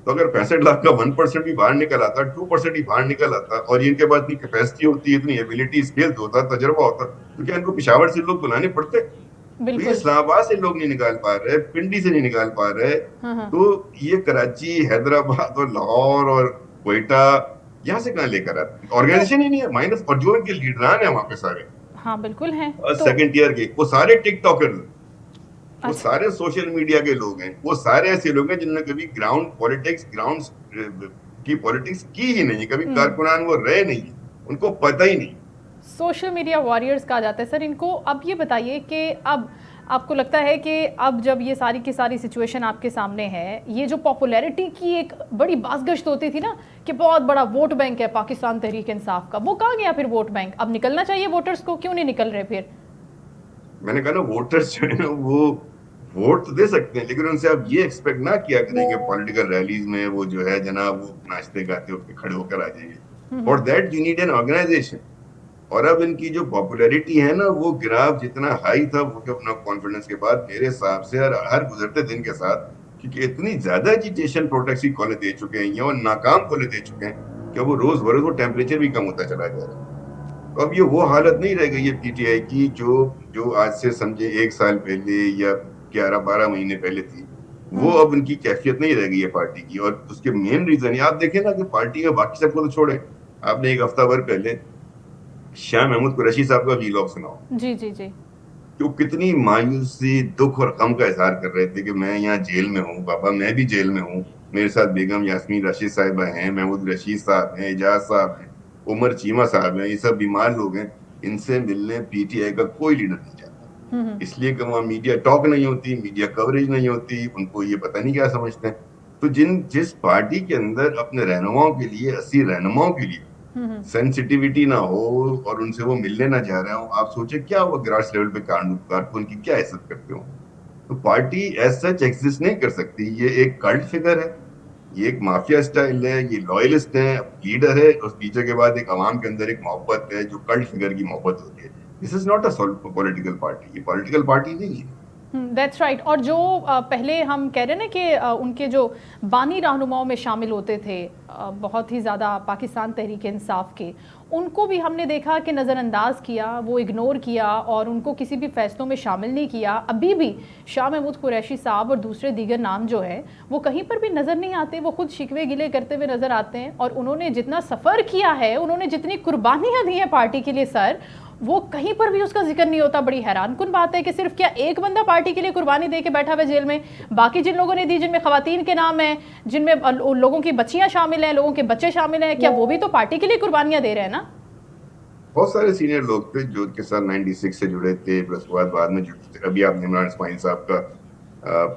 تو اگر 65 لاکھ کا 1% بھی باہر نکل آتا، 2% بھی باہر نکل آتا، اور ان کے پاس اتنی کیپیسٹی ہوتی، اتنی ایبلٹی، اسکلز ہوتا، تجربہ ہوتا، تو کیا ان کو پشاور سے لوگ بلانے پڑتے؟ تو یہ اسلام آباد سے لوگ نہیں نکال پا رہے، پنڈی سے نہیں نکال پا رہے، تو یہ کراچی، حیدرآباد اور لاہور اور کوئٹہ، یہاں سے کہاں لے کر آتے؟ آرگنائزیشن ہی نہیں ہے، مائنس. اور جو ان کے لیڈران ہیں وہاں پہ سارے، ہاں بالکل ہیں. اور سیکنڈ ٹیئر کے وہ سارے ٹک ٹاکر، وہ سارے سوشل میڈیا کے لوگ ہیں، وہ سارے ایسے لوگ ہیں جنہوں نے کبھی گراؤنڈ کی پالیٹکس کی ہی نہیں، کبھی کارکنان وہ رہے نہیں، ان کو پتہ ہی نہیں. سوشل میڈیا واریئرز کہا جاتا ہے سر ان کو. اب یہ بتائیے کہ اب آپ کو لگتا ہے کہ اب جب یہ ساری کی ساری سچویشن آپ کے سامنے ہے، یہ جو پاپولیرٹی کی ایک بڑی باز گشت ہوتی تھی نا کہ بہت بڑا ووٹ بینک ہے پاکستان تحریک انصاف کا، وہ کہاں گیا پھر ووٹ بینک؟ اب نکلنا چاہیے ووٹرز کو، کیوں نہیں نکل رہے پھر؟ میں نے کہا نا ووٹرز جو ہے نا وہ ووٹ تو دے سکتے ہیں، لیکن ان سے آپ یہ ایکسپیکٹ نہ کیا کریں کہ پولیٹیکل ریلیز میں وہ جو ہے جناب وہ ناچتے گاتے اٹھ کے کھڑے ہو کر آ جائیں گے. For that you need an organization. اور اب ان کی جو پاپولیرٹی ہے نا وہ گراف جتنا ہائی تھا ووٹ آف نو کانفیڈنس کے بعد میرے حساب سے ہر گزرتے دن کے ساتھ، کیونکہ اتنی زیادہ ایجیٹیشن پروٹیکسی کالیں دے چکے ہیں اور ناکام کالیں دے چکے ہیں کہ وہ روز بروز وہ ٹیمپریچر بھی کم ہوتا چلا جا رہا ہے. تو اب یہ وہ حالت نہیں رہ گئی ہے پی ٹی آئی کی جو آج سے سمجھے 1 سال پہلے یا 11-12 مہینے پہلے تھی. وہ اب ان کی کیفیت نہیں رہ گئی ہے پارٹی کی. اور اس کے مین ریزن یہ آپ دیکھیں نا کہ پارٹی میں باقی سب کو تو چھوڑیں، آپ نے 1 ہفتہ بھر پہلے شاہ محمود قریشی صاحب کا ویلاگ سناؤ. جی جی جی. کہ وہ کتنی مایوسی، دکھ اور غم کا اظہار کر رہے تھے کہ میں یہاں جیل میں ہوں بابا، میں بھی جیل میں ہوں، میرے ساتھ بیگم یاسمین راشد صاحبہ ہیں، محمود رشید صاحب ہیں، اعجاز صاحب ہیں، عمر چیمہ صاحب ہیں، یہ سب بیمار لوگ ہیں. ان سے ملنے پی ٹی آئی کا کوئی لیڈر نہیں جاتا، اس لیے کہ وہاں میڈیا ٹاک نہیں ہوتی، میڈیا کوریج نہیں ہوتی، ان کو یہ پتہ نہیں کیا سمجھتے ہیں. تو جس پارٹی کے اندر اپنے رہنماؤں کے لیے 80 رہنماؤں کے لیے سینسٹیوٹی نہ ہو اور ان سے وہ ملنے نہ جا رہے ہوں، آپ سوچیں کیا وہ گراس لیول پہ کارکن کی کیا عزت کرتے ہوں. تو پارٹی ایز سچ ایگزسٹ نہیں کر سکتی. یہ ایک کلٹ فگر ہے، یہ ایک مافیا اسٹائل ہے، یہ لوئلسٹ ہے، لیڈر ہے، اس لیڈر کے بعد ایک عوام کے اندر ایک محبت ہے جو کلٹ فگر کی محبت ہوتی ہے. This is not a political party, یہ پولیٹیکل پارٹی نہیں ہے. That's right. اور جو پہلے ہم کہہ رہے ہیں نا کہ ان کے جو بانی رہنماؤں میں شامل ہوتے تھے بہت ہی زیادہ پاکستان تحریک انصاف کے، ان کو بھی ہم نے دیکھا کہ نظر انداز کیا، وہ اگنور کیا اور ان کو کسی بھی فیصلوں میں شامل نہیں کیا. ابھی بھی شاہ محمود قریشی صاحب اور دوسرے دیگر نام جو ہیں وہ کہیں پر بھی نظر نہیں آتے، وہ خود شکوے گلے کرتے ہوئے نظر آتے ہیں. اور انہوں نے جتنا سفر کیا ہے، انہوں نے جتنی قربانیاں دی ہیں پارٹی کے لیے سر، وہ کہیں پر بھی اس کا ذکر نہیں ہوتا. بڑی حیران کن بات ہے کہ صرف کیا ایک بندہ پارٹی کے لیے قربانی دے کے بیٹھا ہوا جیل میں، باقی جن لوگوں نے دی، جن میں خواتین کے نام ہیں، جن میں لوگوں کی بچیاں شامل ہیں، لوگوں کے بچے شامل ہیں، کیا وہ بھی تو پارٹی کے لیے قربانیاں دے رہے ہیں نا؟ بہت سارے سینئر لوگ تھے جو کے ساتھ 96 سے جڑے تھے، پلس بعد میں جڑے تھے. ابھی آپ نے عمران اسماعیل صاحب کا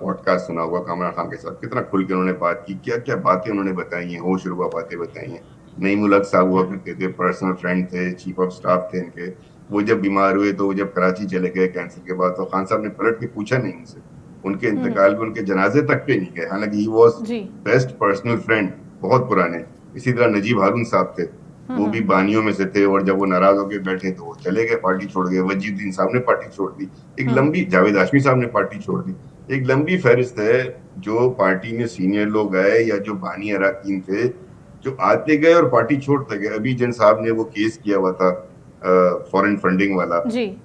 پوڈ کاسٹ سنا ہوگا، کامران خان کے ساتھ کتنا کھل کے انہوں نے بات کی، کیا کیا باتیں انہوں نے بتائی ہیں، ہوش ربا باتیں بتائی ہیں. نعیم الحق صاحب ہوا کرتے تھے، پرسنل فرینڈ تھے، چیف آف سٹاف تھے ان کے. وہ جب بیمار ہوئے تو وہ جب کراچی چلے گئے کینسر کے بعد، تو خان صاحب نے پلٹ کے پوچھا نہیں ان سے، ان کے انتقال پہ ان کے جنازے تک پہ نہیں گئے، حالانکہ he was best personal friend, بہت پرانے. اسی طرح نجیب ہارون صاحب تھے، وہ بھی بانیوں میں سے تھے، اور جب وہ ناراض ہو کے بیٹھے تو وہ چلے گئے، پارٹی چھوڑ گئے. وجیہ الدین صاحب نے پارٹی چھوڑ دی. ایک لمبی جاوید ہاشمی صاحب نے پارٹی چھوڑ دی. ایک لمبی فہرست ہے جو پارٹی میں سینئر لوگ آئے یا جو بانی اراکین تھے جو آتے گئے اور پارٹی چھوڑتے گئے. ابھی جن صاحب نے وہ کیس کیا ہوا تھا فورن فنڈنگ والا،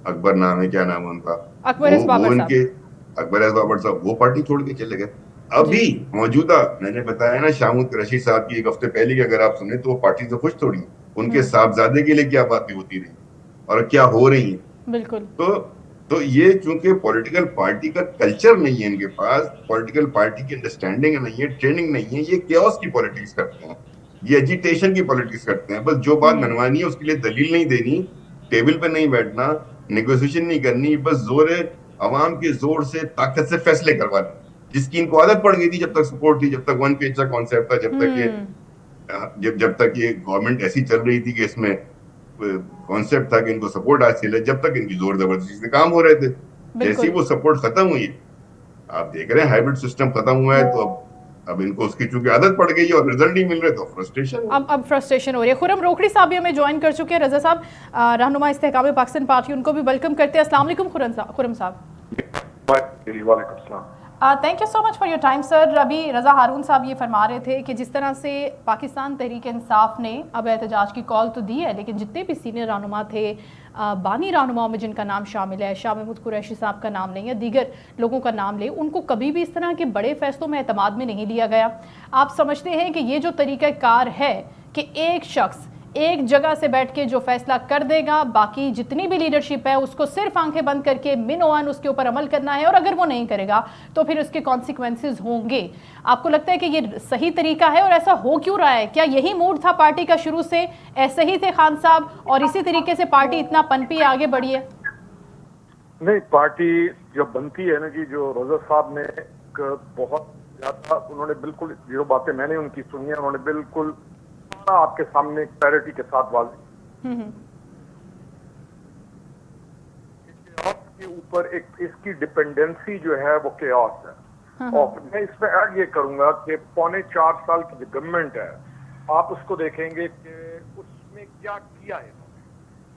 اکبر نام ہے، کیا نام ہے ان کا، وہ ان کے اکبر ایس بابر صاحب، وہ پارٹی چھوڑ کے چلے گئے. ابھی موجودہ میں نے بتایا نا شاہ محمود قریشی صاحب کی 1 ہفتے پہلے کی اگر آپ سنیں تو وہ پارٹی سے خوش تھوڑی ہیں. ان کے صاحبزادے کے لیے کیا باتیں ہوتی رہی اور کیا ہو رہی ہیں. بالکل. تو یہ چونکہ پولیٹیکل پارٹی کا کلچر نہیں ہے ان کے پاس، پولیٹیکل پارٹی کی انڈرسٹینڈنگ نہیں ہے، ٹریننگ نہیں ہے، یہ کیوس کی پولیٹکس کرتے ہیں، یہ ایجیٹیشن کی پولیٹکس کرتے ہیں. بس جو بات منوانی ہے اس کے لیے دلیل نہیں دینی، ٹیبل پہ نہیں بیٹھنا، نیگوسیشن نہیں کرنی، بس زور عوام کے زور سے طاقت سے فیصلے کروانے، جس کی ان کو عادت پڑ گئی تھی جب تک سپورٹ تھی، جب تک ون پیج کا کانسیپٹ تھا، جب تک یہ گورنمنٹ ایسی چل رہی تھی کہ اس میں کانسیپٹ تھا کہ ان کو سپورٹ حاصل ہے، جب تک ان کی زور زبردستی سے کام ہو رہے تھے. جیسے وہ سپورٹ ختم ہوئی، آپ دیکھ رہے ہیں ہائبرڈ سسٹم ختم ہوا ہے، تو اب ان کو اس کی چونکہ عادت پڑ گئی اور رزلٹ نہیں مل رہے تو فرسٹریشن، اب فرسٹریشن ہو رہی ہے. خرم روکڑی صاحب بھی ہمیں جوائن کر چکے ہیں. رضا صاحب رہنما استحکام پاکستان پارٹی، ان کو بھی ویلکم کرتے ہیں. السلام علیکم خرم صاحب. وعلیکم السلام. Thank you so much for your time sir. ابھی رضا ہارون صاحب یہ فرما رہے تھے کہ جس طرح سے پاکستان تحریک انصاف نے اب احتجاج کی کال تو دی ہے، لیکن جتنے بھی سینئر رہنما تھے، بانی رہنماؤں میں جن کا نام شامل ہے، شاہ محمود قریشی صاحب کا نام نہیں یا دیگر لوگوں کا نام لے، ان کو کبھی بھی اس طرح کے بڑے فیصلوں میں اعتماد میں نہیں لیا گیا. آپ سمجھتے ہیں کہ یہ جو طریقہ کار ہے کہ ایک شخص ایک جگہ سے بیٹھ کے جو فیصلہ کر دے گا، باقی جتنی بھی لیڈرشپ ہے اس کو صرف آنکھیں بند کر کے منوان اس کے اوپر عمل کرنا ہے، اور اگر وہ نہیں کرے گا تو پھر اس کے کانسیکوینسز ہوں گے. آپ کو لگتا ہے کہ یہ صحیح طریقہ ہے، اور ایسا ہو کیوں رہا ہے؟ کیا یہی موڈ تھا پارٹی کا شروع سے؟ ایسے ہی تھے خان صاحب اور اسی طریقے سے پارٹی اتنا پنپی آگے بڑھی ہے؟ نہیں، پارٹی جب بنتی ہے نا جی، جو رضا صاحب نے ایک بہت زیادہ، انہوں نے بالکل جو باتیں میں نے ان کی سنی ہیں، انہوں نے بالکل آپ کے سامنے کلیئرٹی کے ساتھ واضح کے اوپر ایک اس کی ڈپینڈنسی جو ہے وہ کیوس ہے. اور میں اس میں ایڈ یہ کروں گا کہ 4.25 سال کی جو گورنمنٹ ہے، آپ اس کو دیکھیں گے کہ اس میں کیا کیا ہے انہوں نے،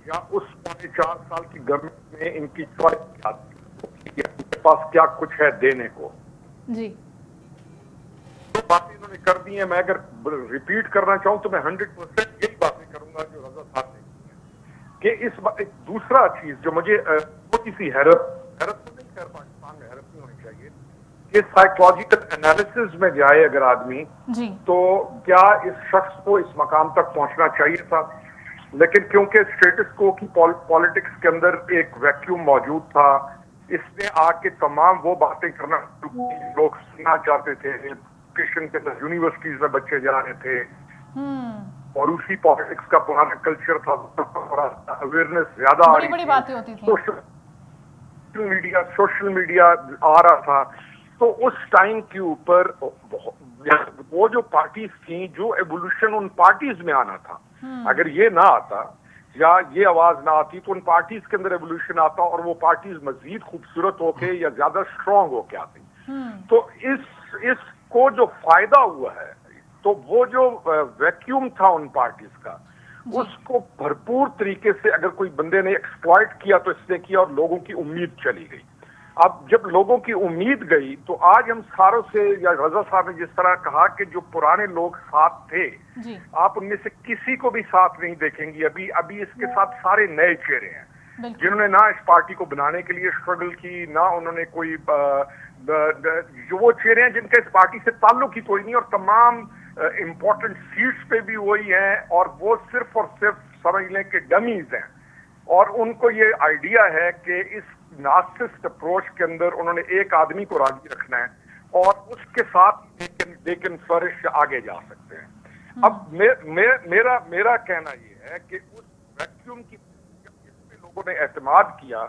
یا اس 4.25 سال کی گورنمنٹ میں ان کی چوائس کیا تھی، ان کے پاس کیا کچھ ہے دینے کو. جی جو باتیں انہوں نے کر دی ہیں، میں اگر ریپیٹ کرنا چاہوں تو میں 100% یہی باتیں کروں گا جو رضا صاحب نے کی ہیں. کہ اس ایک دوسرا چیز جو مجھے تھوڑی سی حیرت تو نہیں کر، پاکستان میں حیرت نہیں ہونی چاہیے کہ سائیکولوجیکل انالیسز میں جائے اگر آدمی تو کیا اس شخص کو اس مقام تک پہنچنا چاہیے تھا، لیکن کیونکہ اسٹیٹس کو کی پالیٹکس کے اندر ایک ویکیوم موجود تھا، اس نے آ کے تمام وہ باتیں کرنا لوگ سننا چاہتے تھے. ایجوکیشن کے اندر یونیورسٹیز میں بچے جا رہے تھے، اور اسی پالیٹکس کا پرانا کلچر تھا، اویئرنیس زیادہ آ رہی تھی، سوشل میڈیا آ رہا تھا. تو اس ٹائم کے اوپر وہ جو پارٹیز تھیں، جو ایوولوشن ان پارٹیز میں آنا تھا، اگر یہ نہ آتا یا یہ آواز نہ آتی تو ان پارٹیز کے اندر ایوولوشن آتا، اور وہ پارٹیز مزید خوبصورت ہو کے یا زیادہ اسٹرانگ ہو کے آتی. تو اس کو جو فائدہ ہوا ہے، تو وہ جو ویکیوم تھا ان پارٹیز کا، اس کو بھرپور طریقے سے اگر کوئی بندے نے ایکسپلائٹ کیا تو اس نے کیا، اور لوگوں کی امید چلی گئی. اب جب لوگوں کی امید گئی تو آج ہم ساروں سے، یا رضا صاحب نے جس طرح کہا کہ جو پرانے لوگ ساتھ تھے، آپ ان میں سے کسی کو بھی ساتھ نہیں دیکھیں گی. ابھی اس کے ساتھ سارے نئے چہرے ہیں جنہوں نے نہ اس پارٹی کو بنانے کے لیے اسٹرگل کی، نہ انہوں نے کوئی جو وہ چہرے ہیں جن کا اس پارٹی سے تعلق ہی کوئی نہیں، اور تمام امپورٹنٹ سیٹس پہ بھی وہی ہیں، اور وہ صرف اور صرف سمجھ لیں کہ ڈمیز ہیں. اور ان کو یہ آئیڈیا ہے کہ اس نارسسٹ اپروچ کے اندر انہوں نے ایک آدمی کو راضی رکھنا ہے، اور اس کے ساتھ دے کین فلرش آگے جا سکتے ہیں. اب میرا کہنا یہ ہے کہ اس ویکیوم کی جس پہ لوگوں نے اعتماد کیا،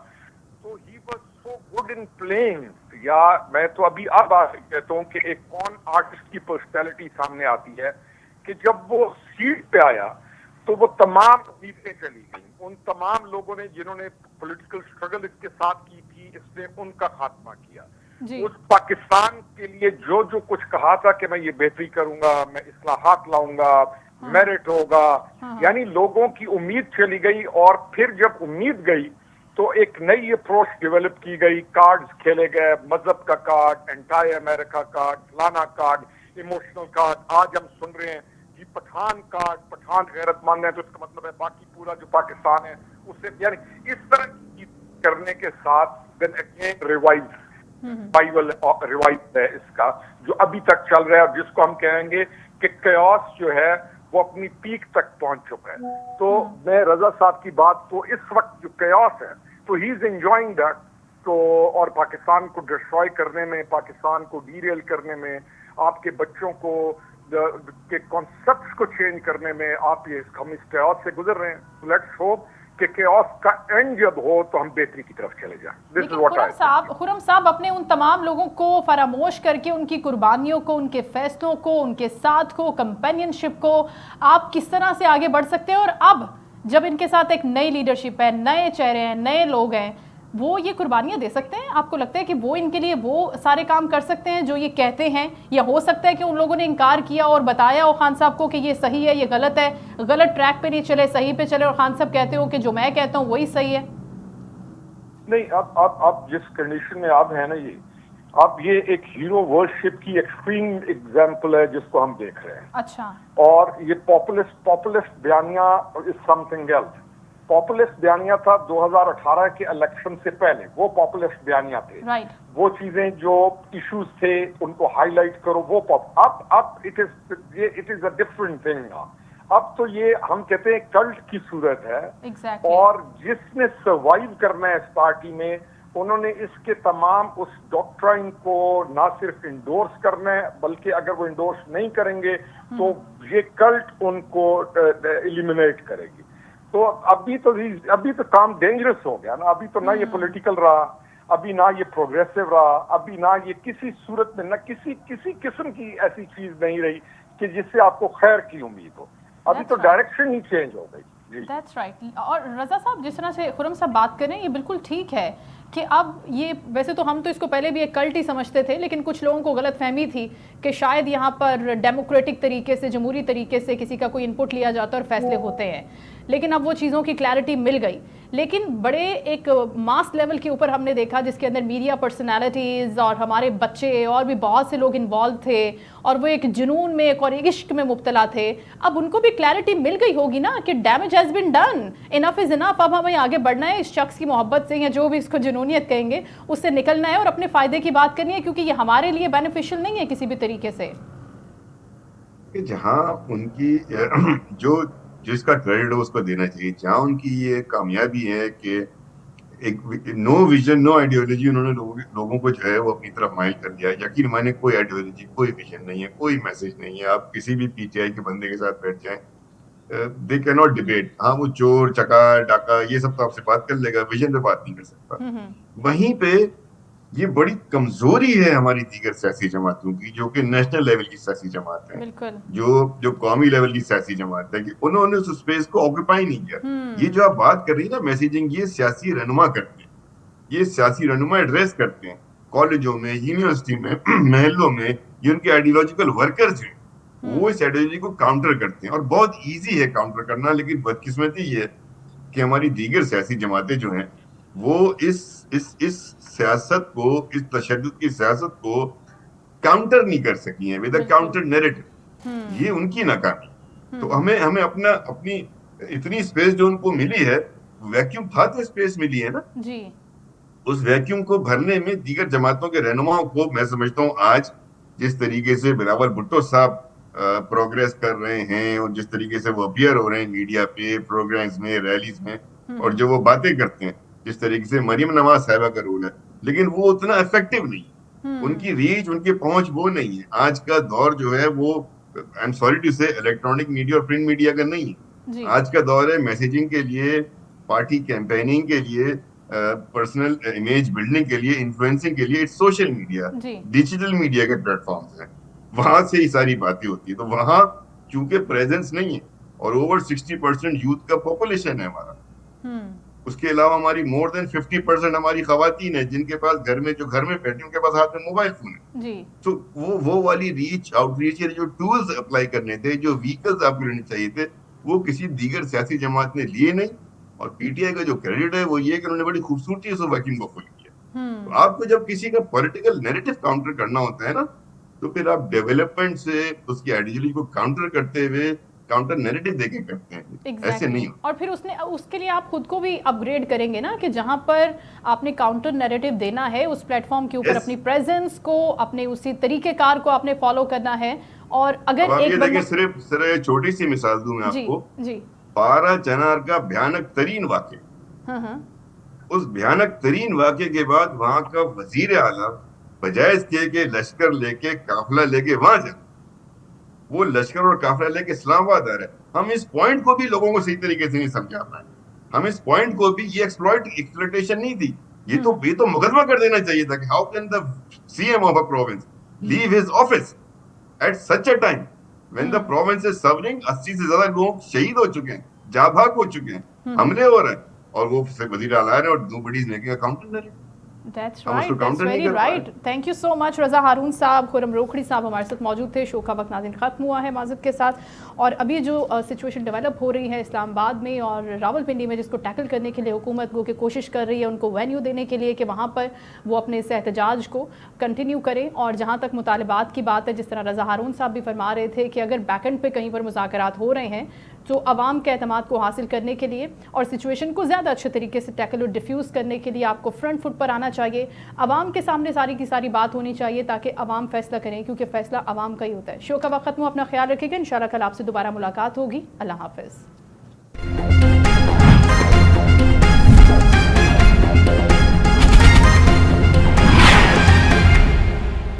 تو he was so good in playing. یا میں تو ابھی کہتا ہوں کہ ایک کون آرٹسٹ کی پرسنالٹی سامنے آتی ہے کہ جب وہ سیٹ پہ آیا تو وہ تمام امیدیں چلی گئیں. ان تمام لوگوں نے جنہوں نے پولیٹیکل اسٹرگل اس کے ساتھ کی تھی، اس نے ان کا خاتمہ کیا. اس پاکستان کے لیے جو کچھ کہا تھا کہ میں یہ بہتری کروں گا، میں اصلاحات لاؤں گا، میرٹ ہوگا، یعنی لوگوں کی امید چلی گئی. اور پھر جب امید گئی تو ایک نئی اپروچ ڈیولپ کی گئی، کارڈز کھیلے گئے، مذہب کا کارڈ، اینٹائی امریکہ کارڈ، فلانا کارڈ، ایموشنل کارڈ. آج ہم سن رہے ہیں جی پٹھان کارڈ، پٹھان غیرت مند ہے تو اس کا مطلب ہے باقی پورا جو پاکستان ہے اسے، یعنی اس طرح کی کرنے کے ساتھ دین اگین ریوائز ہے اس کا جو ابھی تک چل رہا ہے، اور جس کو ہم کہیں گے کہ کیوس جو ہے وہ اپنی پیک تک پہنچ چکا ہے. تو میں رضا صاحب کی بات کو، اس وقت جو کیوس ہے تو ہی از انجوائنگ دیٹ. تو اور پاکستان کو ڈسٹروائے کرنے میں، پاکستان کو ڈیریل کرنے میں، آپ کے بچوں کو کے کانسیپٹس کو چینج کرنے میں، ہم اس کیوس سے گزر رہے ہیں. لیٹس ہوپ کہ کیوس کا اینڈ جب ہو تو ہم بہتری کی طرف چلے جائیں. خرم صاحب اپنے ان تمام لوگوں کو فراموش کر کے، ان کی قربانیوں کو، ان کے فیصلوں کو، ان کے ساتھ کو، کمپینین شپ کو آپ کس طرح سے آگے بڑھ سکتے ہیں؟ اور اب جب ان کے ساتھ ایک نئی لیڈرشپ ہے، نئے چہرے ہیں، نئے لوگ ہیں، وہ یہ قربانیاں دے سکتے ہیں؟ آپ کو لگتا ہے کہ وہ ان کے لیے وہ سارے کام کر سکتے ہیں جو یہ کہتے ہیں؟ یا ہو سکتا ہے کہ ان لوگوں نے انکار کیا اور بتایا ہو خان صاحب کو کہ یہ صحیح ہے، یہ غلط ہے، غلط ٹریک پہ نہیں چلے، صحیح پہ چلے، اور خان صاحب کہتے ہو کہ جو میں کہتا ہوں وہی صحیح ہے؟ نہیں، اب جس کنڈیشن میں آپ ہیں نا، اب یہ ایک ہیرو ورشپ کی ایکسٹریم ایگزامپل ہے جس کو ہم دیکھ رہے ہیں. اچھا. اور یہ پاپولسٹ بیانیہ از سم تھنگ ایلس. پاپولسٹ بیانیہ تھا 2018 کے الیکشن سے پہلے، وہ پاپولسٹ بیانیہ تھے. وہ چیزیں جو ایشوز تھے ان کو ہائی لائٹ کرو، وہ اب it is a different thing. اب تو یہ ہم کہتے ہیں کلٹ کی صورت ہے. Exactly. اور جس نے سروائیو کرنا ہے اس پارٹی میں, انہوں نے اس کے تمام اس ڈاکٹرائن کو نہ صرف انڈورس کرنا ہے, بلکہ اگر وہ انڈورس نہیں کریں گے تو یہ کلٹ ان کو ایلیمینیٹ کرے گی. تو ابھی تو کام ڈینجرس ہو گیا نا. ابھی تو نہ یہ پولیٹیکل رہا, ابھی نہ یہ پروگریسو رہا, ابھی نہ یہ کسی صورت میں نہ کسی قسم کی ایسی چیز نہیں رہی کہ جس سے آپ کو خیر کی امید ہو. ابھی تو ڈائریکشن ہی چینج ہو گئی. That's right. اور رضا صاحب جس طرح سے خرم صاحب بات کریں یہ بالکل ٹھیک ہے کہ اب یہ ویسے تو ہم تو اس کو پہلے بھی ایک کلٹ ہی سمجھتے تھے, لیکن کچھ لوگوں کو غلط فہمی تھی کہ شاید یہاں پر ڈیموکریٹک طریقے سے, جمہوری طریقے سے کسی کا کوئی انپٹ لیا جاتا ہے اور فیصلے ہوتے ہیں. لیکن اب وہ چیزوں کی کلیئرٹی مل گئی. لیکن بڑے ایک ماس لیول کے اوپر ہم نے دیکھا جس کے اندر میڈیا پرسنالٹیز اور ہمارے بچے اور بھی بہت سے لوگ انوالو تھے, اور وہ ایک جنون میں ایک اور ایک عشق میں مبتلا تھے. اب ان کو بھی کلیئرٹی مل گئی ہوگی نا کہ ڈیمیج ہیز بین ڈن, انف از انف, اب ہمیں آگے بڑھنا ہے, اس شخص کی محبت سے یا جو بھی اس کو جنونیت کہیں گے اس سے نکلنا ہے اور اپنے فائدے کی بات کرنی ہے, کیونکہ یہ ہمارے لیے بینیفیشل نہیں ہے کسی بھی طریقے سے. جہاں ان کی جس کا کریڈٹ اس کو دینا چاہیے, جہاں ان کی یہ کامیابی ہے کہ ایک نو ویژن نو آئیڈیالوجی انہوں نے لوگوں کو جو ہے وہ اپنی طرف مائل کر دیا. یقین مانے کوئی آئیڈیالوجی, کوئی ویژن نہیں ہے, کوئی میسج نہیں ہے. آپ کسی بھی پی ٹی آئی کے بندے کے ساتھ بیٹھ جائیں, دے کی ناٹ ڈیبیٹ. ہاں وہ چور چکا ڈاکہ یہ سب تو آپ سے بات کر لے گا, ویژن پہ بات نہیں کر سکتا. وہیں پہ یہ بڑی کمزوری ہے ہماری دیگر سیاسی جماعتوں کی, جو کہ نیشنل لیول کی سیاسی جماعت ہے, جو قومی لیول کی سیاسی جماعت ہے, کہ انہوں نے اس اسپیس کو آکوپائی نہیں کیا. یہ جو آپ بات کر رہی ہیں نا میسیجنگ, یہ سیاسی رہنما کرتے ہیں, یہ سیاسی رہنما ایڈریس کرتے ہیں کالجوں میں, یونیورسٹی میں, محلوں میں. یہ ان کے آئیڈیولوجیکل ورکرز ہیں, وہ اس آئیڈیولوجی کو کاؤنٹر کرتے ہیں, اور بہت ایزی ہے کاؤنٹر کرنا. لیکن بدقسمتی یہ ہے کہ ہماری دیگر سیاسی جماعتیں جو ہیں وہ اس سیاست کو, اس تشدد کی سیاست کو کاؤنٹر نہیں کر سکی ہیں ود اے کاؤنٹر نیریٹو. یہ ان کی ناکامی. تو ہمیں اپنی اتنی اسپیس جو ان کو ملی ہے, ویکیوم تھا تو اسپیس ملی ہے نا, اس ویکیوم کو بھرنے میں دیگر جماعتوں کے رہنماؤں کو, میں سمجھتا ہوں آج جس طریقے سے بلاول بھٹو صاحب پروگریس کر رہے ہیں, اور جس طریقے سے وہ اپیئر ہو رہے ہیں میڈیا پہ, پروگرامز میں, ریلیز میں, اور جو وہ باتیں کرتے ہیں, جس طریقے سے مریم نواز صاحبہ کا رول ہے, لیکن وہ اتنا افیکٹو نہیں. ان کی ریچ, ان کی پہنچ وہ نہیں ہے. آج کا دور جو ہے وہ, آئی ایم سوری ٹو سے, الیکٹرانک میڈیا اور پرنٹ میڈیا کا نہیں ہے. آج کا دور ہے میسیجنگ کے لیے, پارٹی کیمپیننگ کے لیے, پرسنل امیج بلڈنگ کے لیے, انفلوئنسنگ کے لیے. سوشل میڈیا, ڈیجیٹل میڈیا کے پلیٹ فارمز ہیں, وہاں سے ہی ساری باتیں ہوتی ہیں. تو وہاں چونکہ پریزنس نہیں ہے, اور اوور 60% یوتھ کا پاپولیشن ہے ہمارا, اس کے علاوہ ہماری مور دین 50% ہماری خواتین ہیں جن کے پاس جو گھر میں بیٹھی ان کے پاس ہاتھ میں موبائل فون ہے. تو وہ والی ریچ, آؤٹ ریچ کے جو ٹولز اپلائی کرنے تھے, جو ویکلز آپ کو لینے چاہیے تھے, وہ کسی دیگر سیاسی جماعت نے لیے نہیں. اور پی ٹی آئی کا جو کریڈٹ ہے وہ یہ کہ انہوں نے بڑی خوبصورتی سے ویکیوم کو کھول کیا. تو آپ کو جب کسی کا پولیٹیکل نیریٹو کاؤنٹر کرنا ہوتا ہے نا, تو پھر آپ ڈیولپمنٹ سے اس کی آئیڈیالوجی کو کاؤنٹر کرتے ہوئے کاؤنٹر نیریٹو دے کے کرتے ہیں, ایسے نہیں. اور پھر اس کے لیے آپ خود کو بھی اپ گریڈ کریں گے نا, کہ جہاں پر آپ نے کاؤنٹر نیریٹو دینا ہے اس پلیٹ فارم کے اوپر اپنی پریزنس کو, اپنے اسی طریقہ کار کو آپ نے فالو کرنا ہے. اور اگر ایک دیکھیں, صرف چھوٹی سی مثال دوں میں آپ کو, پارا چنار کا بھیانک ترین واقعہ, اس بھیانک ترین واقعے کے بعد وہاں کا وزیر اعلیٰ بجائے اس کے کہ لشکر لے کے قافلہ لے کے وہاں جائے, وہ لشکر اور قافلہ لے کے اسلام آباد آ رہا ہے. ہم اس پوائنٹ کو بھی لوگوں کو صحیح طریقے سے نہیں سمجھا پائے. ہم اس پوائنٹ کو بھی, یہ ایکسپلوئٹیشن نہیں تھی, یہ تو مقدمہ کر دینا چاہیے تھا کہ how can the C M of a province leave his office at such a time when the province is suffering. 80 سے زیادہ لوگ شہید ہو چکے ہیں, جاں بھاگ ہو چکے ہیں, حملے ہو رہے ہیں, اور وہ وزیر اعلیٰ اور nobody's making a counter. That's very right. Thank you so much. رضا ہارون صاحب, خرم روکھڑی صاحب ہمارے ساتھ موجود تھے. شو کا وقت ناظرین ختم ہوا ہے معذرت کے ساتھ. اور ابھی جو سچویشن ڈیولپ ہو رہی ہے اسلام آباد میں اور راول پنڈی میں, جس کو ٹیکل کرنے کے لیے حکومت کو کوشش کر رہی ہے ان کو وینیو دینے کے لیے کہ وہاں پر وہ اپنے اس احتجاج کو کنٹینیو کریں. اور جہاں تک مطالبات کی بات ہے, جس طرح رضا ہارون صاحب بھی فرما رہے تھے کہ اگر بیک اینڈ پہ کہیں پر مذاکرات ہو رہے ہیں تو عوام کے اعتماد کو حاصل کرنے کے لیے اور سچویشن کو زیادہ اچھے طریقے سے ٹیکل اور ڈیفیوز کرنے کے لیے آپ کو فرنٹ فٹ پر آنا چاہیے, عوام کے سامنے ساری کی ساری بات ہونی چاہیے تاکہ عوام فیصلہ کریں, کیونکہ فیصلہ عوام کا ہی ہوتا ہے. شو کا وقت ختم ہو, اپنا خیال رکھیے گا, انشاءاللہ کل آپ سے دوبارہ ملاقات ہوگی. اللہ حافظ.